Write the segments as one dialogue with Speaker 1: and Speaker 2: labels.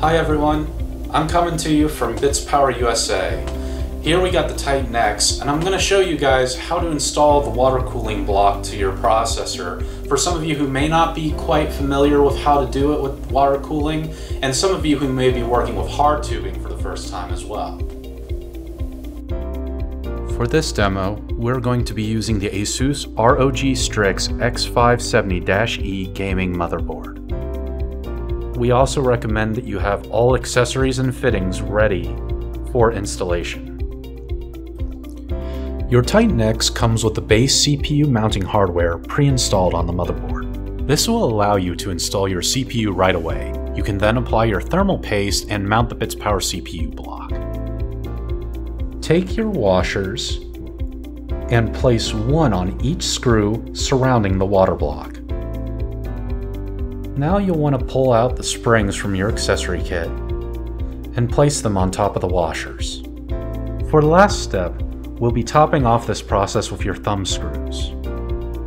Speaker 1: Hi everyone, I'm coming to you from Bitspower USA. Here we got the Titan X, and I'm going to show you guys how to install the water cooling block to your processor. For some of you who may not be quite familiar with how to do it with water cooling, and some of you who may be working with hard tubing for the first time as well. For this demo, we're going to be using the ASUS ROG Strix X570-E gaming motherboard. We also recommend that you have all accessories and fittings ready for installation. Your Titan X comes with the base CPU mounting hardware pre-installed on the motherboard. This will allow you to install your CPU right away. You can then apply your thermal paste and mount the Bitspower CPU block. Take your washers and place one on each screw surrounding the water block. Now you'll want to pull out the springs from your accessory kit and place them on top of the washers. For the last step, we'll be topping off this process with your thumb screws.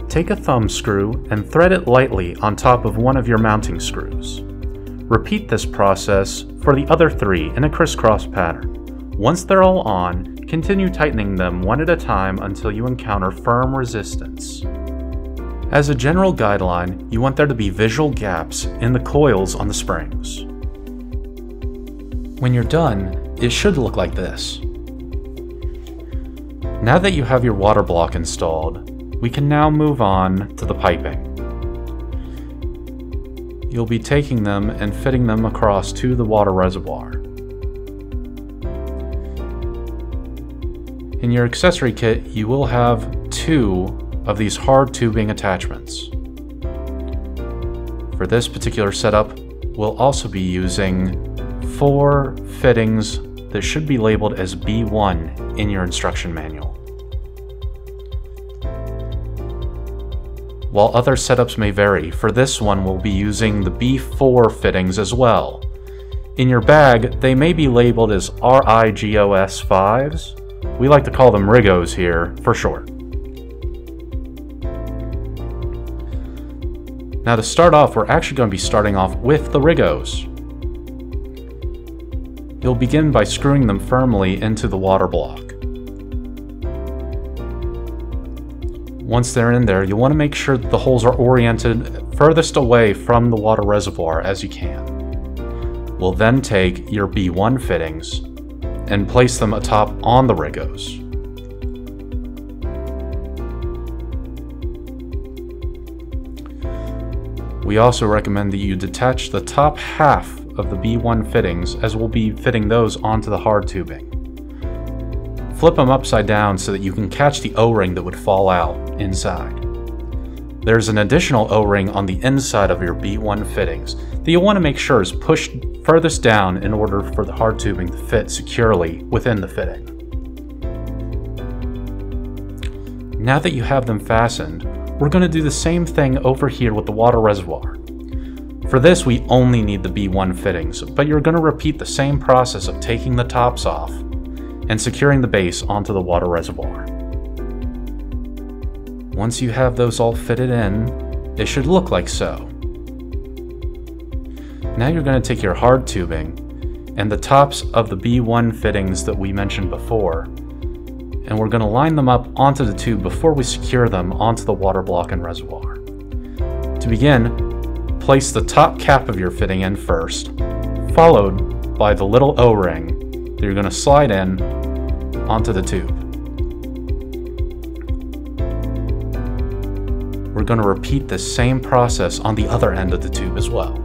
Speaker 1: Take a thumb screw and thread it lightly on top of one of your mounting screws. Repeat this process for the other three in a crisscross pattern. Once they're all on, continue tightening them one at a time until you encounter firm resistance. As a general guideline, you want there to be visual gaps in the coils on the springs. When you're done, it should look like this. Now that you have your water block installed, we can now move on to the piping. You'll be taking them and fitting them across to the water reservoir. In your accessory kit, you will have two of these hard tubing attachments. For this particular setup, we'll also be using 4 fittings that should be labeled as B1 in your instruction manual. While other setups may vary, for this one we'll be using the B4 fittings as well. In your bag, they may be labeled as RIGOS 5s. We like to call them RIGOS here for short. Now to start off, we're actually going to be starting off with the RIGOS. You'll begin by screwing them firmly into the water block. Once they're in there, you'll want to make sure that the holes are oriented furthest away from the water reservoir as you can. We'll then take your B1 fittings and place them atop on the RIGOS. We also recommend that you detach the top half of the B1 fittings, as we'll be fitting those onto the hard tubing. Flip them upside down so that you can catch the O-ring that would fall out inside. There's an additional O-ring on the inside of your B1 fittings that you'll want to make sure is pushed furthest down in order for the hard tubing to fit securely within the fitting. Now that you have them fastened, we're going to do the same thing over here with the water reservoir. For this, we only need the B1 fittings, but you're going to repeat the same process of taking the tops off and securing the base onto the water reservoir. Once you have those all fitted in, they should look like so. Now you're going to take your hard tubing and the tops of the B1 fittings that we mentioned before, and we're going to line them up onto the tube before we secure them onto the water block and reservoir. To begin, place the top cap of your fitting in first, followed by the little O-ring that you're going to slide in onto the tube. We're going to repeat the same process on the other end of the tube as well.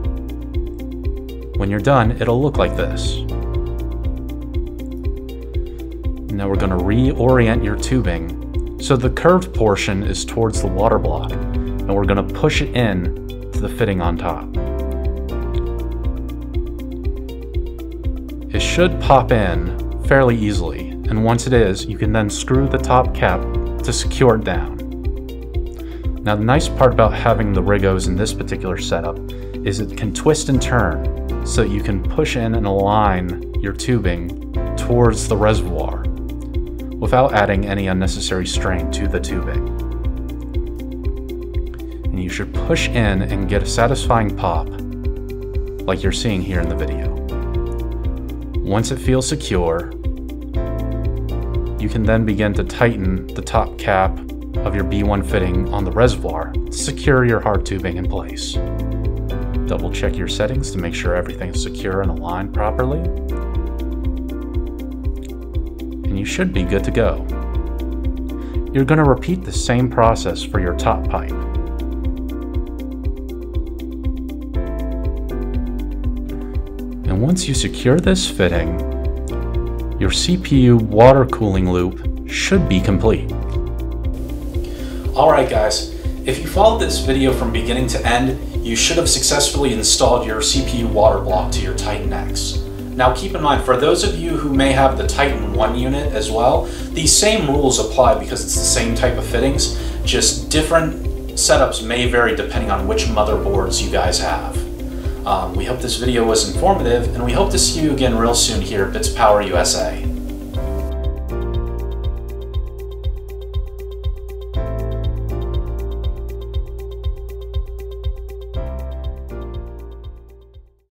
Speaker 1: When you're done, it'll look like this. Now we're going to reorient your tubing so the curved portion is towards the water block, and we're going to push it in to the fitting on top. It should pop in fairly easily, and once it is, you can then screw the top cap to secure it down. Now the nice part about having the RIGOS in this particular setup is it can twist and turn so that you can push in and align your tubing towards the reservoir without adding any unnecessary strain to the tubing. And you should push in and get a satisfying pop like you're seeing here in the video. Once it feels secure, you can then begin to tighten the top cap of your B1 fitting on the reservoir to secure your hard tubing in place. Double check your settings to make sure everything is secure and aligned properly. And you should be good to go. You're going to repeat the same process for your top pipe. And once you secure this fitting, your CPU water cooling loop should be complete. Alright guys, if you followed this video from beginning to end, you should have successfully installed your CPU water block to your Titan X. Now keep in mind, for those of you who may have the Titan 1 unit as well, these same rules apply because it's the same type of fittings, just different setups may vary depending on which motherboards you guys have. We hope this video was informative, and we hope to see you again real soon here at Bitspower USA.